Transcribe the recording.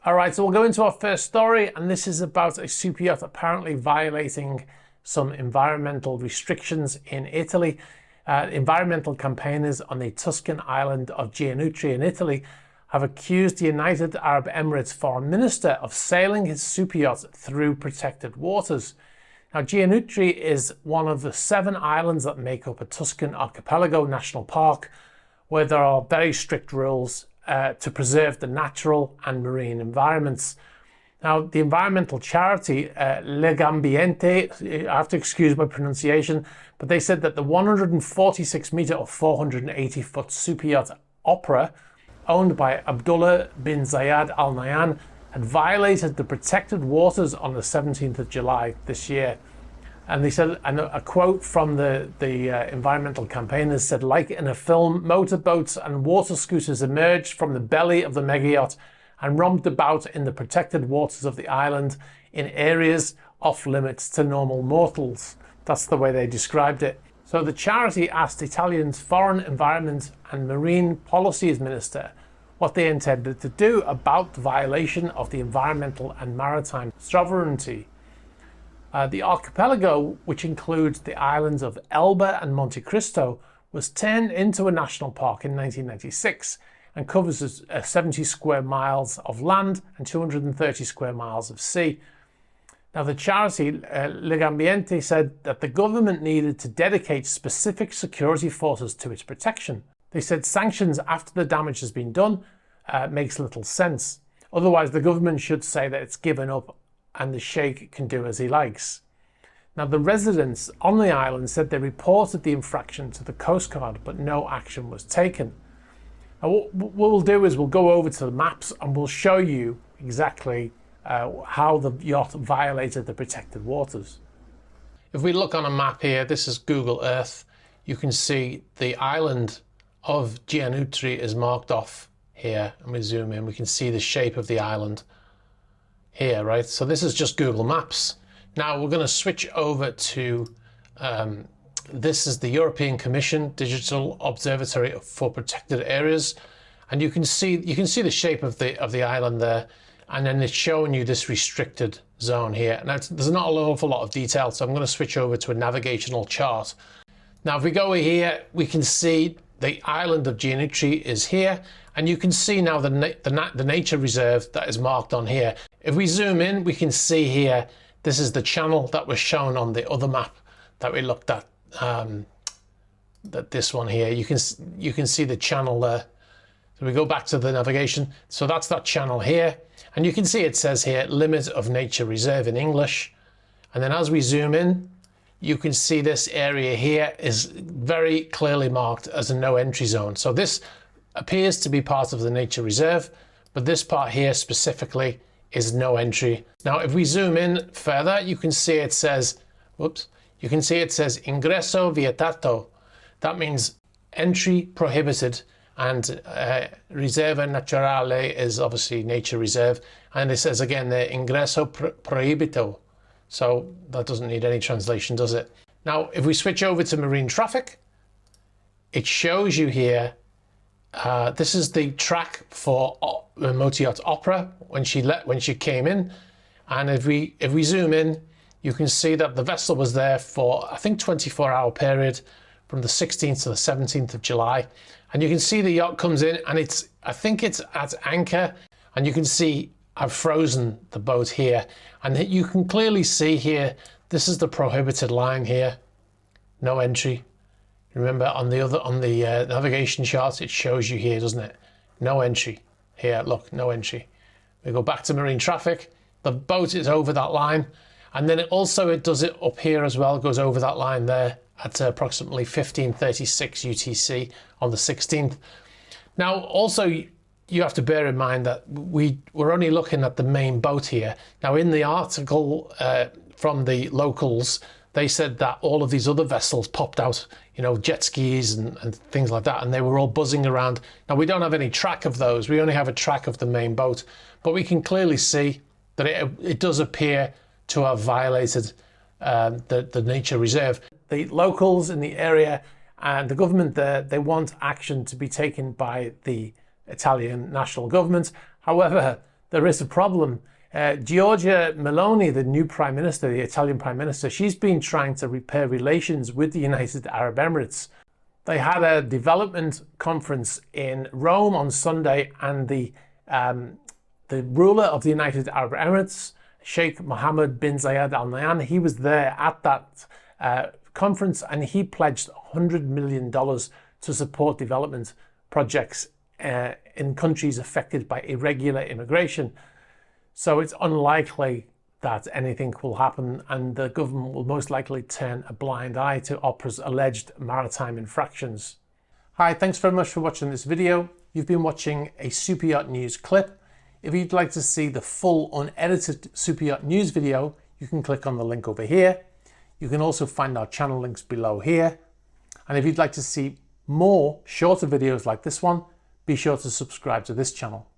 All right, so we'll go into our first story, and this is about a superyacht apparently violating some environmental restrictions in Italy. Environmental campaigners on the Tuscan island of Gianutri in Italy have accused the United Arab Emirates foreign minister of sailing his superyacht through protected waters. Now, Gianutri is one of the 7 islands that make up a Tuscan archipelago national park, where there are very strict rules to preserve the natural and marine environments. Now, the environmental charity Legambiente, I have to excuse my pronunciation, but they said that the 146 metre or 480 foot superyacht Opera, owned by Abdullah bin Zayed Al Nahyan, had violated the protected waters on the 17th of July this year. And they said, and a quote from the environmental campaigners said, like in a film, motorboats and water scooters emerged from the belly of the mega yacht and romped about in the protected waters of the island in areas off limits to normal mortals. That's the way they described it. So the charity asked Italian's Foreign Environment and Marine Policies Minister what they intended to do about the violation of the environmental and maritime sovereignty. The archipelago, which includes the islands of Elba and Monte Cristo, was turned into a national park in 1996 and covers 70 square miles of land and 230 square miles of sea. Now, the charity Legambiente said that the government needed to dedicate specific security forces to its protection. They said sanctions after the damage has been done makes little sense. Otherwise, the government should say that it's given up and the Sheikh can do as he likes. Now, the residents on the island said they reported the infraction to the Coast Guard, but no action was taken. Now, what we'll do is we'll go over to the maps and we'll show you exactly how the yacht violated the protected waters. If we look on a map here, this is Google Earth, you can see the island of Gianutri is marked off here, and we zoom in, we can see the shape of the island here, right? So this is just Google Maps. Now we're going to switch over to, this is the European Commission Digital Observatory for Protected Areas. And you can see the shape of the island there. And then it's showing you this restricted zone here. Now there's not an awful lot of detail, so I'm going to switch over to a navigational chart. Now if we go here, we can see the island of Gianutri is here. And you can see now the nature reserve that is marked on here. If we zoom in, we can see here, this is the channel that was shown on the other map that we looked at, that this one here. You can see the channel there. So we go back to the navigation. So that's that channel here. And you can see it says here, Limit of Nature Reserve in English. And then as we zoom in, you can see this area here is very clearly marked as a no entry zone. So this appears to be part of the nature reserve, but this part here specifically is no entry. Now, if we zoom in further, you can see it says, you can see it says ingresso vietato. That means entry prohibited, and riserva naturale is obviously nature reserve. And it says again there, ingresso proibito. So that doesn't need any translation, does it? Now, if we switch over to marine traffic, it shows you here, this is the track for motor yacht Opera when she came in, and if we zoom in, you can see that the vessel was there for I think 24-hour period from the 16th to the 17th of July, and you can see the yacht comes in and I think it's at anchor, and you can see I've frozen the boat here, and you can clearly see here this is the prohibited line here, no entry. Remember on the navigation chart, it shows you here, doesn't it? No entry. Here, look, no entry. We go back to marine traffic. The boat is over that line. And then it does it up here as well. It goes over that line there at approximately 15:36 UTC on the 16th. Now, also, you have to bear in mind that we're only looking at the main boat here. Now, in the article from the locals, they said that all of these other vessels popped out, you know, jet skis and things like that, and they were all buzzing around. Now, we don't have any track of those. We only have a track of the main boat, but we can clearly see that it does appear to have violated the nature reserve. The locals in the area and the government there, they want action to be taken by the Italian national government. However, there is a problem. Giorgia Meloni, the new Prime Minister, the Italian Prime Minister, she's been trying to repair relations with the United Arab Emirates. They had a development conference in Rome on Sunday, and the ruler of the United Arab Emirates, Sheikh Mohammed bin Zayed Al Nahyan, he was there at that conference, and he pledged $100 million to support development projects in countries affected by irregular immigration. So it's unlikely that anything will happen, and the government will most likely turn a blind eye to Opera's alleged maritime infractions. Hi, thanks very much for watching this video. You've been watching a Superyacht News clip. If you'd like to see the full unedited Superyacht News video, you can click on the link over here. You can also find our channel links below here. And if you'd like to see more shorter videos like this one, be sure to subscribe to this channel.